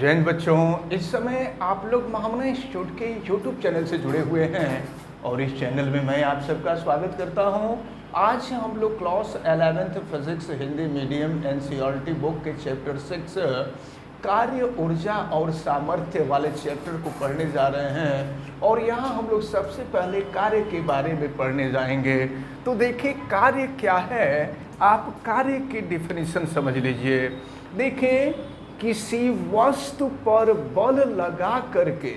जैन बच्चों, इस समय आप लोग महामना इंस्टीट्यूट के यूट्यूब चैनल से जुड़े हुए हैं और इस चैनल में मैं आप सबका स्वागत करता हूं। आज हम लोग class 11th physics Hindi medium NCERT book के चैप्टर 6 कार्य ऊर्जा और सामर्थ्य वाले चैप्टर को पढ़ने जा रहे हैं और यहाँ हम लोग सबसे पहले कार्य के बारे में पढ़ने जाएंगे। तो देखिए कार्य क्या है, आप कार्य की डिफिनीशन समझ लीजिए। देखिए, किसी वस्तु पर बल लगा करके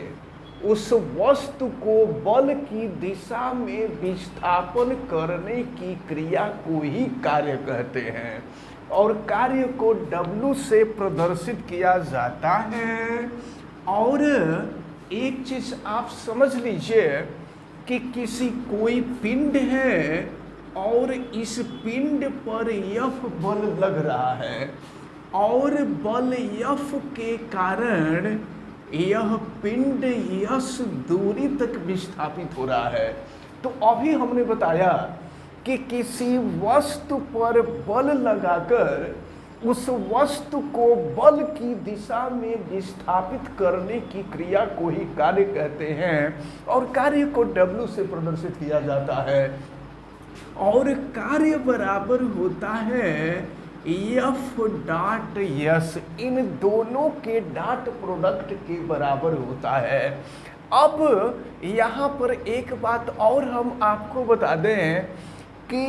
उस वस्तु को बल की दिशा में विस्थापन करने की क्रिया को ही कार्य कहते हैं और कार्य को W से प्रदर्शित किया जाता है। और एक चीज आप समझ लीजिए कि किसी कोई पिंड है और इस पिंड पर F बल लग रहा है और बल F के कारण यह पिंड यस दूरी तक विस्थापित हो रहा है। तो अभी हमने बताया कि किसी वस्तु पर बल लगाकर उस वस्तु को बल की दिशा में विस्थापित करने की क्रिया को ही कार्य कहते हैं और कार्य को W से प्रदर्शित किया जाता है। और कार्य बराबर होता है F डॉट यस, इन दोनों के डॉट प्रोडक्ट के बराबर होता है। अब यहाँ पर एक बात और हम आपको बता दें कि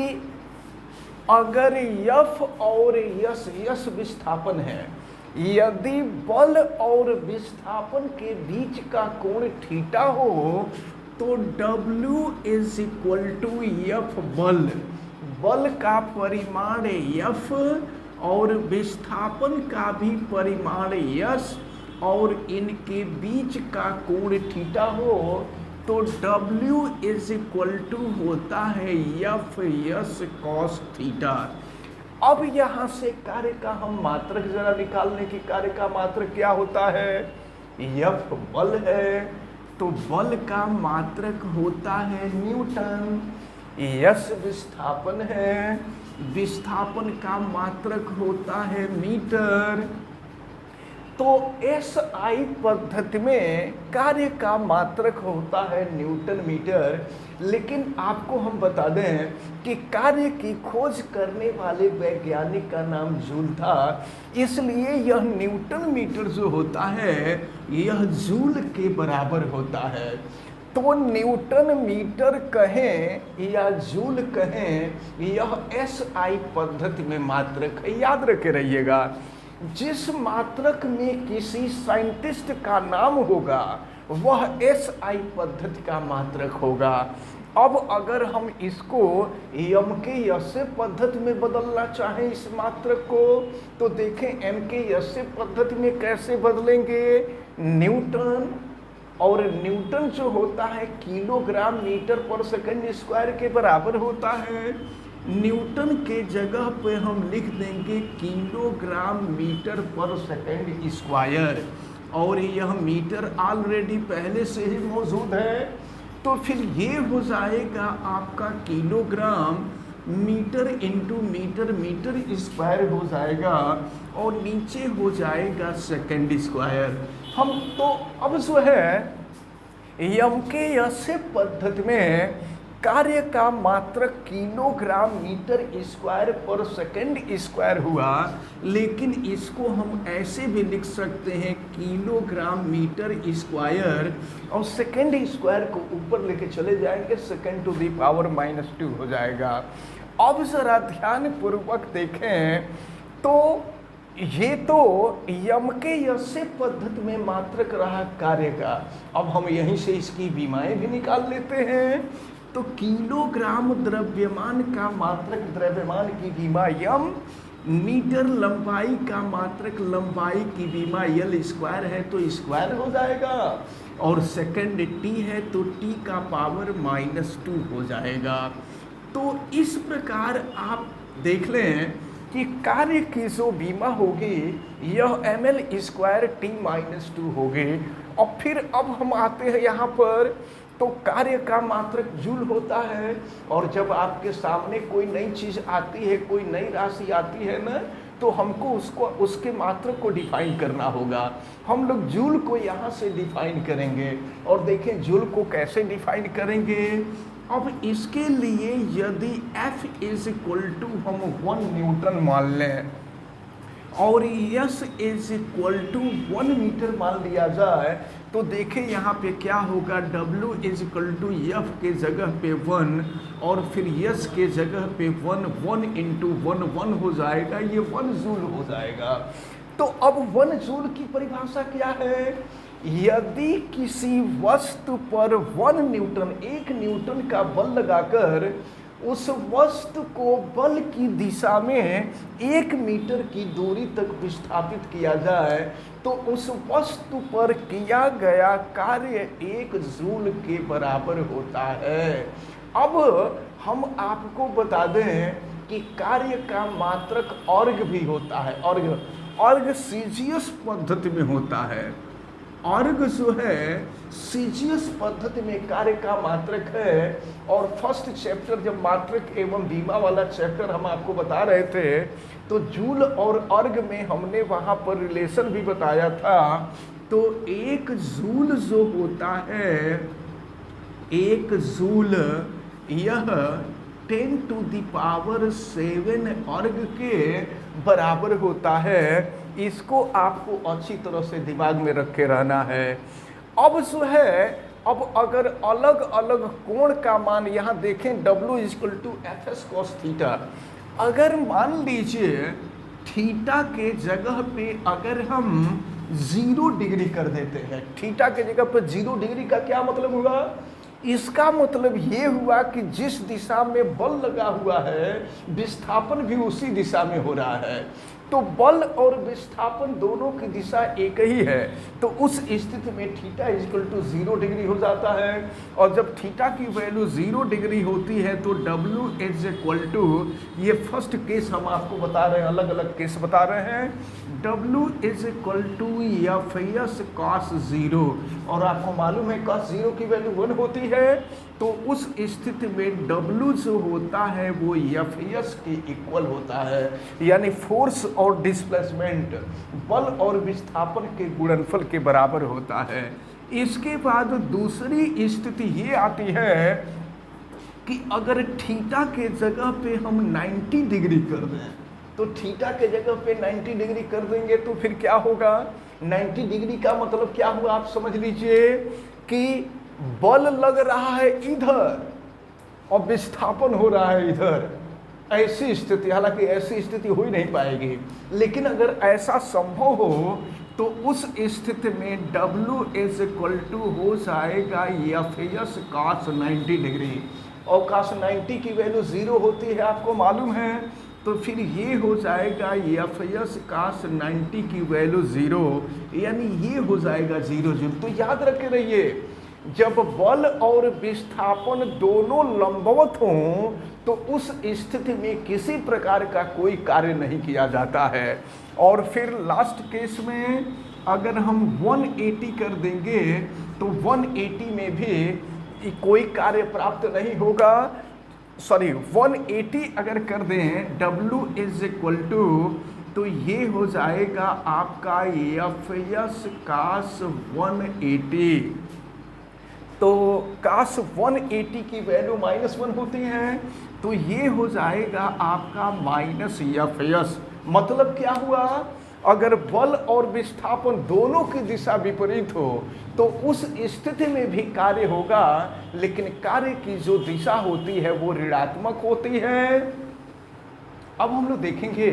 अगर F और यस विस्थापन है, यदि बल और विस्थापन के बीच का कोण थीटा हो तो W is equal to F बल का परिमाण F और विस्थापन का भी परिमाण यस और इनके बीच का कोण थीटा हो तो W इज इक्वल टू होता है F यस कॉस थीटा। अब यहाँ से कार्य का हम मात्रक जरा निकालने की, कार्य का मात्रक क्या होता है? F बल है तो बल का मात्रक होता है न्यूटन। यस विस्थापन है, विस्थापन का मात्रक होता है मीटर। तो SI पद्धति में कार्य का मात्रक होता है न्यूटन मीटर। लेकिन आपको हम बता दें कि कार्य की खोज करने वाले वैज्ञानिक का नाम जूल था, इसलिए यह न्यूटन मीटर जो होता है यह जूल के बराबर होता है। तो न्यूटन मीटर कहें या जूल कहें, यह SI पद्धति में मात्रक है। याद रखे रहिएगा, जिस मात्रक में किसी साइंटिस्ट का नाम होगा वह SI पद्धति का मात्रक होगा। अब अगर हम इसको MKS पद्धति में बदलना चाहें इस मात्रक को, तो देखें MKS पद्धति में कैसे बदलेंगे। न्यूटन, और न्यूटन जो होता है किलोग्राम मीटर पर सेकंड स्क्वायर के बराबर होता है। न्यूटन के जगह पे हम लिख देंगे किलोग्राम मीटर पर सेकंड स्क्वायर और यह मीटर ऑलरेडी पहले से ही मौजूद है। तो फिर ये हो जाएगा आपका kilogram metre into metre, metre square हो जाएगा और नीचे हो जाएगा सेकंड स्क्वायर। हम तो अब जो है MKS पद्धति में कार्य का मात्रक किलोग्राम मीटर स्क्वायर पर सेकंड स्क्वायर हुआ, लेकिन इसको हम ऐसे भी लिख सकते हैं किलोग्राम मीटर स्क्वायर और सेकंड स्क्वायर को ऊपर लेके चले जाएंगे, सेकंड टू द पावर -2 हो जाएगा। अब जरा ध्यान पूर्वक देखें तो ये तो MKS पद्धति में मात्रक रहा कार्य का। अब हम यहीं से इसकी विमाएं भी निकाल लेते हैं। तो किलोग्राम द्रव्यमान का मात्रक द्रव्यमान की विमा m, मीटर लंबाई का मात्रक लंबाई की विमा L स्क्वायर है तो स्क्वायर हो जाएगा और सेकंड T है तो T का पावर -2 हो जाएगा। तो इस प्रकार आप देख लें कि कार्य की जो बीमा होगी यह ml स्क्वायर T-2 होगी। और फिर अब हम आते हैं यहाँ पर, तो कार्य का मात्रक जूल होता है और जब आपके सामने कोई नई चीज़ आती है, कोई नई राशि आती है ना, तो हमको उसको उसके मात्रक को डिफाइन करना होगा। हम लोग जूल को यहाँ से डिफाइन करेंगे और देखें जूल को कैसे डिफाइन करेंगे। अब इसके लिए यदि F इज इक्वल टू हम 1 न्यूटन मान लें और S is equal to 1 metre मान लिया जाए, तो देखें यहाँ पे क्या होगा, W is equal to F के जगह पे 1 और फिर S के जगह पे 1 इंटू 1 हो जाएगा, ये 1 जूल हो जाएगा। तो अब 1 जूल की परिभाषा क्या है, यदि किसी वस्तु पर 1 न्यूटन 1 न्यूटन का बल लगाकर उस वस्तु को बल की दिशा में 1 मीटर की दूरी तक विस्थापित किया जाए तो उस वस्तु पर किया गया कार्य 1 जूल के बराबर होता है। अब हम आपको बता दें कि कार्य का मात्रक अर्ग भी होता है। अर्ग सीजीएस पद्धति में होता है। अर्ग जो है सीजीएस पद्धति में कार्य का मात्रक है। और फर्स्ट चैप्टर जब मात्रक एवं बीमा वाला चैप्टर हम आपको बता रहे थे तो जूल और अर्ग में हमने वहाँ पर रिलेशन भी बताया था। तो 1 जूल जो होता है, 1 जूल यह 10 टू द पावर 7 अर्ग के बराबर होता है। इसको आपको अच्छी तरह से दिमाग में रखे रहना है। अब जो है, अब अगर अलग अलग कोण का मान यहाँ देखें, W equal to F S cos theta, अगर मान लीजिए थीटा के जगह पे अगर हम 0 डिग्री कर देते हैं, थीटा के जगह पे 0 डिग्री का क्या मतलब हुआ, इसका मतलब ये हुआ कि जिस दिशा में बल लगा हुआ है विस्थापन भी उसी दिशा में हो रहा है। तो बल और विस्थापन दोनों की दिशा एक ही है। तो उस स्थिति में थीटा इक्वल टू 0 डिग्री हो जाता है। और जब थीटा की वैल्यू 0 डिग्री होती है तो W इज इक्वल टू, ये फर्स्ट केस हम आपको बता रहे हैं, अलग अलग केस बता रहे हैं, W is equal to F S cos 0। और आपको मालूम है कॉस 0 की वैल्यू 1 होती है। तो उस स्थिति में W जो होता है वो एफ एस के इक्वल होता है, यानी फोर्स और डिस्प्लेसमेंट, बल और विस्थापन के गुणनफल के बराबर होता है। इसके बाद दूसरी स्थिति ये आती है कि अगर थीटा के जगह पे हम 90 डिग्री कर दें, तो थीटा के जगह पे 90 डिग्री कर देंगे तो फिर क्या होगा, 90 डिग्री का मतलब क्या हुआ आप समझ लीजिए कि बल लग रहा है इधर और विस्थापन हो रहा है इधर। ऐसी स्थिति, हालांकि ऐसी स्थिति हो ही नहीं पाएगी, लेकिन अगर ऐसा संभव हो तो उस स्थिति में W इज इक्वल टू हो जाएगा एफ एस कॉस 90 डिग्री। और कॉस 90 की वैल्यू 0 होती है, आपको मालूम है। तो फिर ये हो जाएगा एफ एस कॉस 90 की वैल्यू 0, यानी ये हो जाएगा 0 जूल। तो याद रखे रहिए, जब बल और विस्थापन दोनों लंबवत हों तो उस स्थिति में किसी प्रकार का कोई कार्य नहीं किया जाता है। और फिर लास्ट केस में अगर हम 180 कर देंगे तो 180 में भी कोई कार्य प्राप्त नहीं होगा। 180 अगर कर दें W इज इक्वल टू, तो ये हो जाएगा आपका एफ एस कॉस 180। तो cos 180 की वैल्यू -1 होती है, तो ये हो जाएगा आपका माइनस एफ एस। मतलब क्या हुआ, अगर बल और विस्थापन दोनों की दिशा विपरीत हो तो उस स्थिति में भी कार्य होगा, लेकिन कार्य की जो दिशा होती है वो ऋणात्मक होती है। अब हम लोग देखेंगे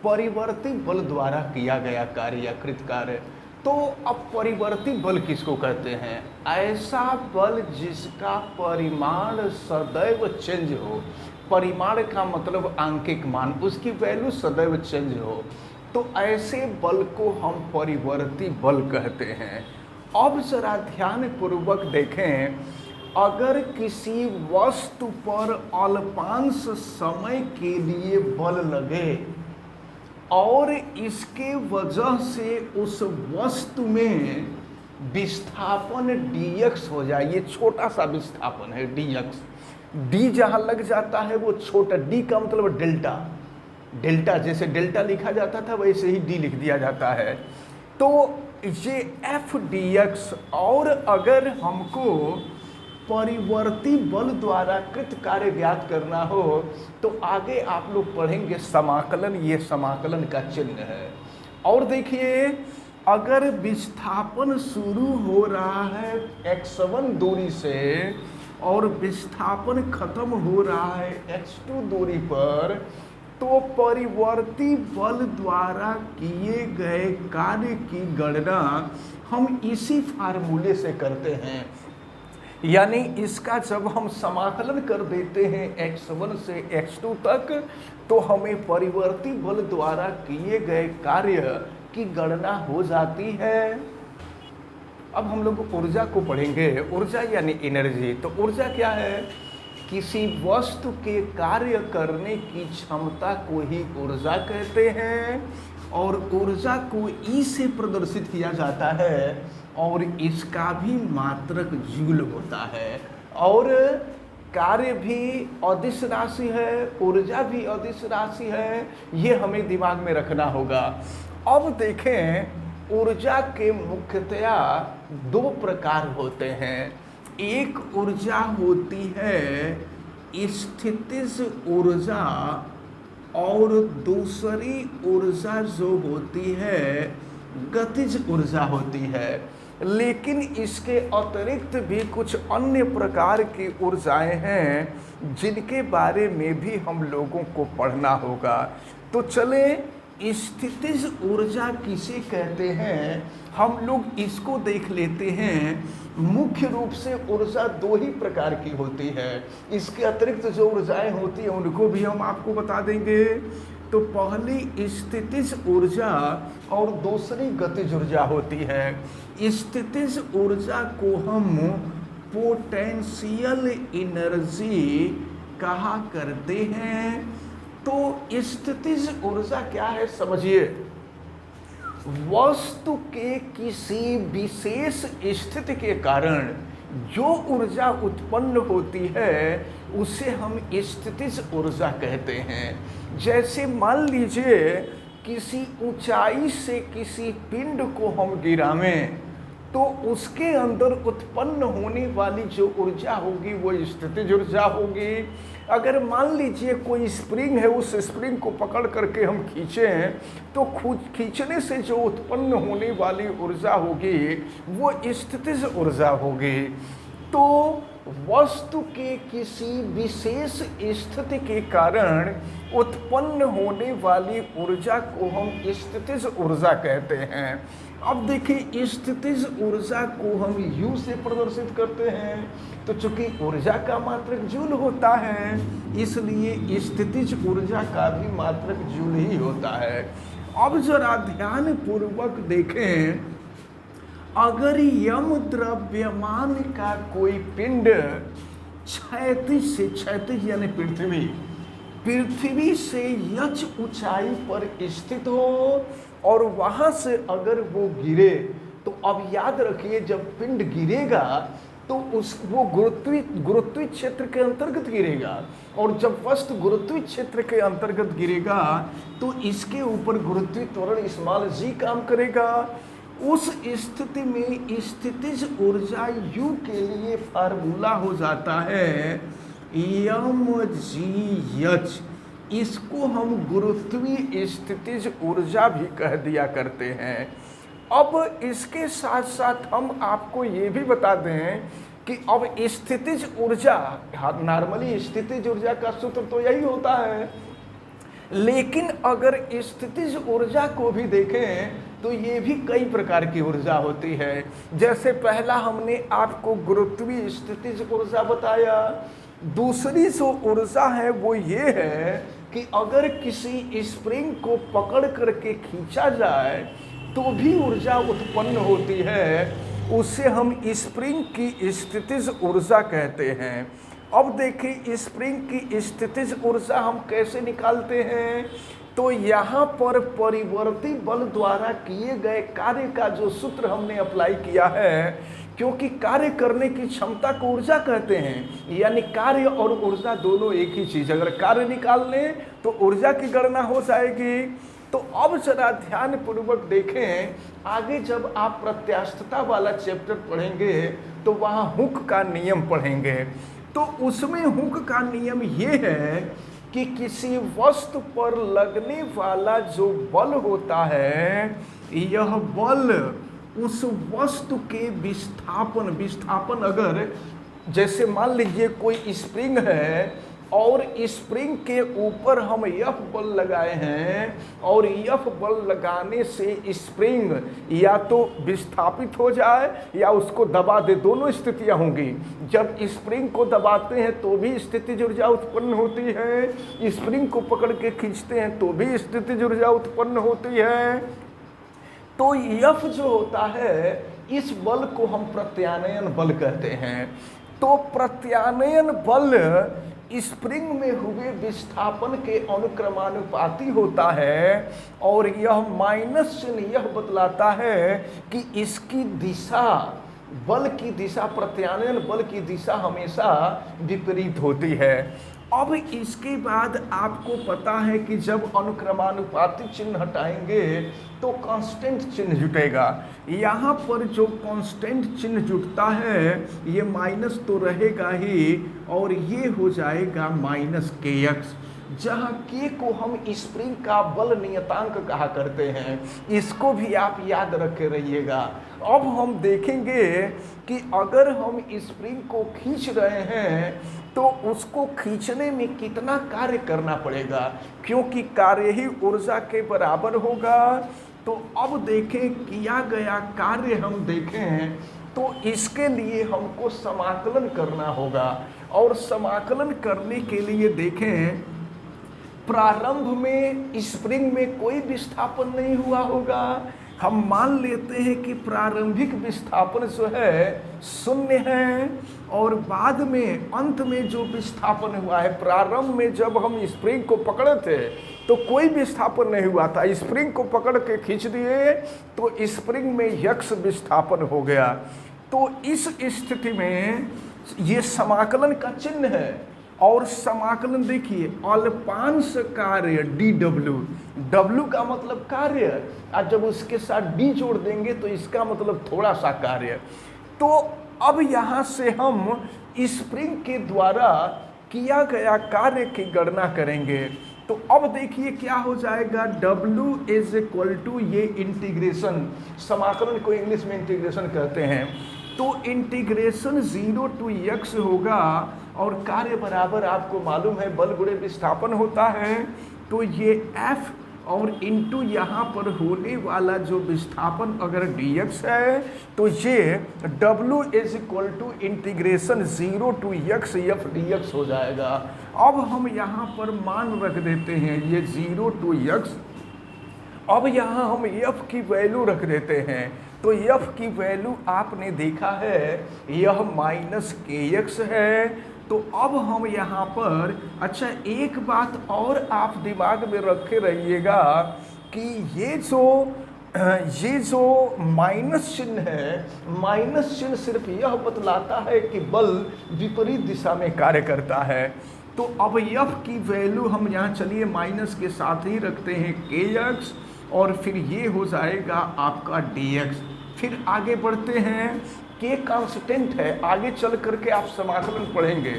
परिवर्ती बल द्वारा किया गया कार्य या कृत कार्य। तो अब परिवर्ती बल किसको कहते हैं, ऐसा बल जिसका परिमाण सदैव चेंज हो। परिमाण का मतलब आंकिक मान, उसकी वैल्यू सदैव चेंज हो, तो ऐसे बल को हम परिवर्ती बल कहते हैं। अब जरा ध्यान पूर्वक देखें, अगर किसी वस्तु पर अल्पांश समय के लिए बल लगे और इसके वजह से उस वस्तु में विस्थापन dx हो जाए, ये छोटा सा विस्थापन है dx, d जहाँ लग जाता है वो छोटा, d का मतलब डेल्टा, डेल्टा, जैसे डेल्टा लिखा जाता था वैसे ही डी लिख दिया जाता है। तो ये एफ डी एक्स, और अगर हमको परिवर्ती बल द्वारा कृत कार्य ज्ञात करना हो तो आगे आप लोग पढ़ेंगे समाकलन, ये समाकलन का चिन्ह है। और देखिए, अगर विस्थापन शुरू हो रहा है x1 दूरी से और विस्थापन खत्म हो रहा है x2 दूरी पर, तो परिवर्ती बल द्वारा किए गए कार्य की गणना हम इसी फार्मूले से करते हैं। यानी इसका जब हम समाकलन कर देते हैं x1 से x2 तक, तो हमें परिवर्ती बल द्वारा किए गए कार्य की गणना हो जाती है। अब हम लोग ऊर्जा को पढ़ेंगे। ऊर्जा यानी एनर्जी। तो ऊर्जा क्या है? किसी वस्तु के कार्य करने की क्षमता को ही ऊर्जा कहते हैं, और ऊर्जा को ई से प्रदर्शित किया जाता है, और इसका भी मात्रक जूल होता है। और कार्य भी अदिश राशि है, ऊर्जा भी अदिश राशि है, ये हमें दिमाग में रखना होगा। अब देखें, ऊर्जा के मुख्यतया दो प्रकार होते हैं। एक ऊर्जा होती है स्थितिज ऊर्जा, और दूसरी ऊर्जा जो होती है गतिज ऊर्जा होती है। लेकिन इसके अतिरिक्त भी कुछ अन्य प्रकार की ऊर्जाएं हैं जिनके बारे में भी हम लोगों को पढ़ना होगा। तो चले, स्थितिज ऊर्जा किसे कहते हैं, हम लोग इसको देख लेते हैं। मुख्य रूप से ऊर्जा दो ही प्रकार की होती है, इसके अतिरिक्त जो ऊर्जाएं होती हैं उनको भी हम आपको बता देंगे। तो पहली स्थितिज ऊर्जा और दूसरी गतिज ऊर्जा होती है। स्थितिज ऊर्जा को हम पोटेंशियल एनर्जी कहा करते हैं। तो स्थितिज ऊर्जा क्या है समझिए। वस्तु के किसी विशेष स्थिति के कारण जो ऊर्जा उत्पन्न होती है उसे हम स्थितिज ऊर्जा कहते हैं। जैसे मान लीजिए किसी ऊंचाई से किसी पिंड को हम गिरावें तो उसके अंदर उत्पन्न होने वाली जो ऊर्जा होगी वो स्थितिज ऊर्जा होगी। अगर मान लीजिए कोई स्प्रिंग है, उस स्प्रिंग को पकड़ करके हम खींचें तो खींचने से जो उत्पन्न होने वाली ऊर्जा होगी वो स्थितिज ऊर्जा होगी। तो वस्तु के किसी विशेष स्थिति के कारण उत्पन्न होने वाली ऊर्जा को हम स्थितिज ऊर्जा कहते हैं। अब देखिए, स्थितिज ऊर्जा को हम U से प्रदर्शित करते हैं। तो चूंकि ऊर्जा का मात्रक जूल होता है, इसलिए स्थितिज ऊर्जा का भी मात्रक जूल ही होता है। अब जरा ध्यान पूर्वक देखें, अगर यम द्रव्यमान का कोई पिंड क्षैतिज से, क्षैतिज यानी पृथ्वी से यच ऊंचाई पर स्थित हो और वहां से अगर वो गिरे, तो अब याद रखिए जब पिंड गिरेगा तो वो गुरुत्वीय क्षेत्र के अंतर्गत गिरेगा, और जब वस्तु गुरुत्वीय क्षेत्र के अंतर्गत गिरेगा तो इसके ऊपर गुरुत्वीय त्वरण स्मॉल g काम करेगा। उस स्थिति में स्थितिज ऊर्जा U के लिए फार्मूला हो जाता है mgh। इसको हम गुरुत्वीय स्थितिज ऊर्जा भी कह दिया करते हैं। अब इसके साथ साथ हम आपको ये भी बता दें कि अब स्थितिज ऊर्जा, नॉर्मली स्थितिज ऊर्जा का सूत्र तो यही होता है, लेकिन अगर स्थितिज ऊर्जा को भी देखें तो ये भी कई प्रकार की ऊर्जा होती है। जैसे पहला हमने आपको गुरुत्वीय स्थितिज ऊर्जा बताया। दूसरी जो ऊर्जा है वो ये है कि अगर किसी स्प्रिंग को पकड़ करके खींचा जाए तो भी ऊर्जा उत्पन्न होती है, उसे हम स्प्रिंग की स्थितिज ऊर्जा कहते हैं। अब देखिए, स्प्रिंग की स्थितिज ऊर्जा हम कैसे निकालते हैं। तो यहाँ पर परिवर्ती बल द्वारा किए गए कार्य का जो सूत्र हमने अप्लाई किया है क्योंकि कार्य करने की क्षमता को ऊर्जा कहते हैं, यानी कार्य और ऊर्जा दोनों एक ही चीज़। अगर कार्य निकाल लें तो ऊर्जा की गणना हो जाएगी। तो अब जरा ध्यान पूर्वक देखें, आगे जब आप प्रत्यास्थता वाला चैप्टर पढ़ेंगे तो वहाँ हुक का नियम पढ़ेंगे। तो उसमें हुक का नियम ये है कि किसी वस्तु पर लगने वाला जो बल होता है, यह बल उस वस्तु के विस्थापन अगर जैसे मान लीजिए कोई स्प्रिंग है और स्प्रिंग के ऊपर हम एफ बल लगाए हैं और एफ बल लगाने से स्प्रिंग या तो विस्थापित हो जाए या उसको दबा दे, दोनों स्थितियां होंगी। जब स्प्रिंग को दबाते हैं तो भी स्थितिज ऊर्जा उत्पन्न होती है, स्प्रिंग को पकड़ के खींचते हैं तो भी स्थितिज ऊर्जा उत्पन्न होती है। तो एफ जो होता है, इस बल को हम प्रत्यानयन बल कहते हैं। तो प्रत्यानयन बल स्प्रिंग में हुए विस्थापन के अनुक्रमानुपाती होता है और यह माइनस चिन्ह यह बतलाता है कि इसकी दिशा, बल की दिशा, प्रत्यानयन बल की दिशा हमेशा विपरीत होती है। अब इसके बाद आपको पता है कि जब अनुक्रमानुपाती चिन्ह हटाएंगे तो कांस्टेंट चिन्ह जुटेगा। यहाँ पर जो कांस्टेंट चिन्ह जुटता है ये माइनस तो रहेगा ही और ये हो जाएगा माइनस के एक्स, जहाँ के को हम स्प्रिंग का बल नियतांक कहा करते हैं। इसको भी आप याद रखे रहिएगा। अब हम देखेंगे कि अगर हम स्प्रिंग को खींच रहे हैं तो उसको खींचने में कितना कार्य करना पड़ेगा, क्योंकि कार्य ही ऊर्जा के बराबर होगा। तो अब देखें किया गया कार्य हम देखें तो इसके लिए हमको समाकलन करना होगा और समाकलन करने के लिए देखें प्रारंभ में स्प्रिंग में कोई विस्थापन नहीं हुआ होगा। हम मान लेते हैं कि प्रारंभिक विस्थापन जो है शून्य है और बाद में अंत में जो विस्थापन हुआ है, प्रारंभ में जब हम स्प्रिंग को पकड़े थे तो कोई विस्थापन नहीं हुआ था, स्प्रिंग को पकड़ के खींच दिए तो स्प्रिंग में यक्ष विस्थापन हो गया। तो इस स्थिति में ये समाकलन का चिन्ह है और समाकलन देखिए अल्पांश कार्य डी डब्ल्यू, डब्ल्यू का मतलब कार्य, और जब उसके साथ डी जोड़ देंगे तो इसका मतलब थोड़ा सा कार्य। तो अब यहाँ से हम स्प्रिंग के द्वारा किया गया कार्य की गणना करेंगे। तो अब देखिए क्या हो जाएगा, W इज इक्वल टू ये इंटीग्रेशन, समाकलन को इंग्लिश में इंटीग्रेशन कहते हैं। तो इंटीग्रेशन 0 to x होगा और कार्य बराबर आपको मालूम है बल गुणे विस्थापन होता है। तो ये F और इंटू यहाँ पर होने वाला जो विस्थापन अगर dx है तो ये W is equal to integration 0 to x f dx हो जाएगा। अब हम यहाँ पर मान रख देते हैं ये 0 to x। अब यहाँ हम f की वैल्यू रख देते हैं तो f की वैल्यू आपने देखा है यह माइनस के एक्स है। तो अब हम यहाँ पर अच्छा एक बात और आप दिमाग में रखे रहिएगा कि ये जो माइनस चिन्ह है, माइनस चिन्ह सिर्फ यह बतलाता है कि बल विपरीत दिशा में कार्य करता है। तो अब f की वैल्यू हम यहाँ चलिए माइनस के साथ ही रखते हैं के एक्स और फिर ये हो जाएगा आपका dx। फिर आगे बढ़ते हैं, के कांस्टेंट है, आगे चल करके आप समाकलन पढ़ेंगे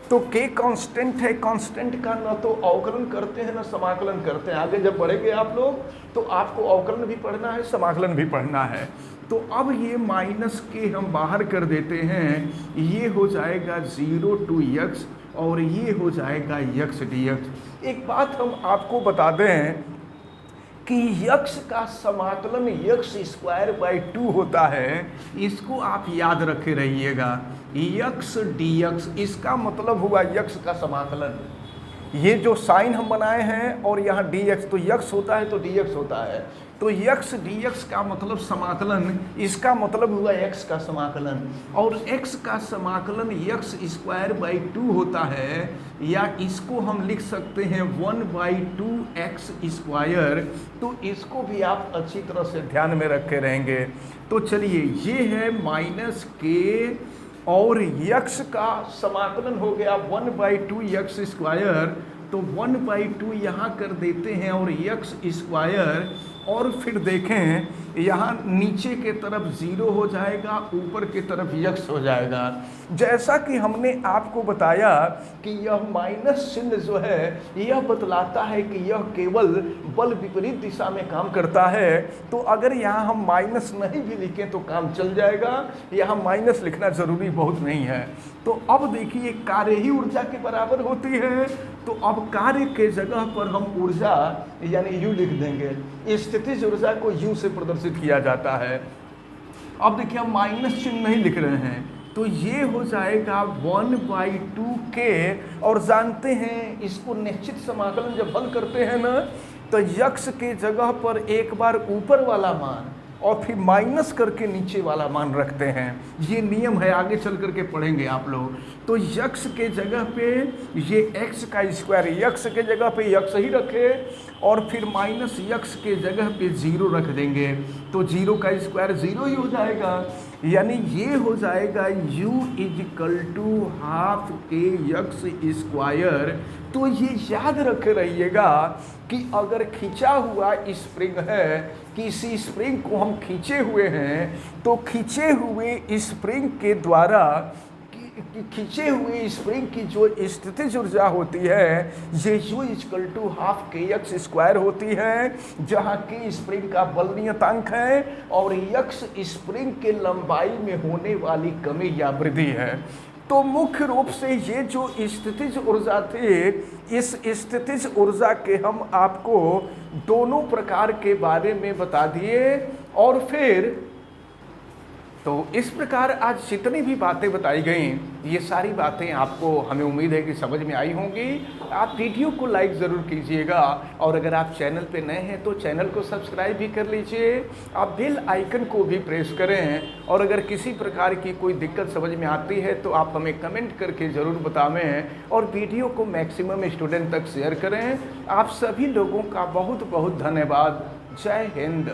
तो के कांस्टेंट है, कांस्टेंट का न तो अवकलन करते हैं न समाकलन करते हैं। आगे जब बढ़ेंगे आप लोग तो आपको अवकलन भी पढ़ना है, समाकलन भी पढ़ना है। तो अब ये माइनस के हम बाहर कर देते हैं, ये हो जाएगा 0 to x और ये हो जाएगा x dx। एक बात हम आपको बता दें कि यक्स का समाकलन यक्स स्क्वायर बाई 2 होता है, इसको आप याद रखे रहिएगा। यक्स डीएक्स इसका मतलब हुआ यक्स का समाकलन। ये जो साइन हम बनाए हैं और यहाँ dx, तो यक्स होता है तो dx होता है। तो यक्स dx का मतलब समाकलन, इसका मतलब हुआ x का समाकलन, और x का समाकलन x स्क्वायर बाई 2 होता है, या इसको हम लिख सकते हैं 1/2x स्क्वायर। तो इसको भी आप अच्छी तरह से ध्यान में रखे रहेंगे। तो चलिए, ये है माइनस के और यक्स का समाकलन हो गया 1/2x स्क्वायर। तो 1/2 यहाँ कर देते हैं और यक्स स्क्वायर, और फिर देखें यहाँ नीचे के तरफ 0 हो जाएगा, ऊपर की तरफ यक्स हो जाएगा। जैसा कि हमने आपको बताया कि यह माइनस चिन्ह जो है यह बतलाता है कि यह केवल बल विपरीत दिशा में काम करता है। तो अगर यहाँ हम माइनस नहीं भी लिखें तो काम चल जाएगा, यहाँ माइनस लिखना जरूरी बहुत नहीं है। तो अब देखिए, कार्य ही ऊर्जा के बराबर होती है, तो अब कार्य के जगह पर हम ऊर्जा यानी U लिख देंगे। स्थितिज ऊर्जा को U से प्रदर्शित किया जाता है। अब देखिए, हम माइनस चिन्ह नहीं लिख रहे हैं, तो ये हो जाएगा 1/2k। और जानते हैं इसको निश्चित समाकलन जब हल करते हैं ना, तो यक्स के जगह पर एक बार ऊपर वाला मान और फिर माइनस करके नीचे वाला मान रखते हैं। ये नियम है, आगे चल करके पढ़ेंगे आप लोग। तो यक्स के जगह पे ये x का स्क्वायर, यक्स के जगह पे यक्स ही रखे, और फिर माइनस यक्स के जगह पे 0 रख देंगे, तो 0 का स्क्वायर 0 ही हो जाएगा। यानी ये हो जाएगा u = ½ k x स्क्वायर। तो ये याद रख रहिएगा कि अगर खिंचा हुआ स्प्रिंग है, किसी स्प्रिंग को हम खींचे हुए हैं, तो खींचे हुए स्प्रिंग के द्वारा खींचे हुए स्प्रिंग की जो स्थितिज ऊर्जा होती है ये U = ½ kx स्क्वायर होती है, जहाँ k स्प्रिंग का बल नियतांक है और x स्प्रिंग के लंबाई में होने वाली कमी या वृद्धि है। तो मुख्य रूप से ये जो स्थितिज ऊर्जा थी, इस स्थितिज ऊर्जा के हम आपको दोनों प्रकार के बारे में बता दिए। और फिर तो इस प्रकार आज जितनी भी बातें बताई गई, ये सारी बातें आपको, हमें उम्मीद है कि समझ में आई होंगी। आप वीडियो को लाइक ज़रूर कीजिएगा, और अगर आप चैनल पे नए हैं तो चैनल को सब्सक्राइब भी कर लीजिए। आप बेल आइकन को भी प्रेस करें, और अगर किसी प्रकार की कोई दिक्कत समझ में आती है तो आप हमें कमेंट करके ज़रूर बतावें, और वीडियो को मैक्सिमम स्टूडेंट तक शेयर करें। आप सभी लोगों का बहुत बहुत धन्यवाद। जय हिंद।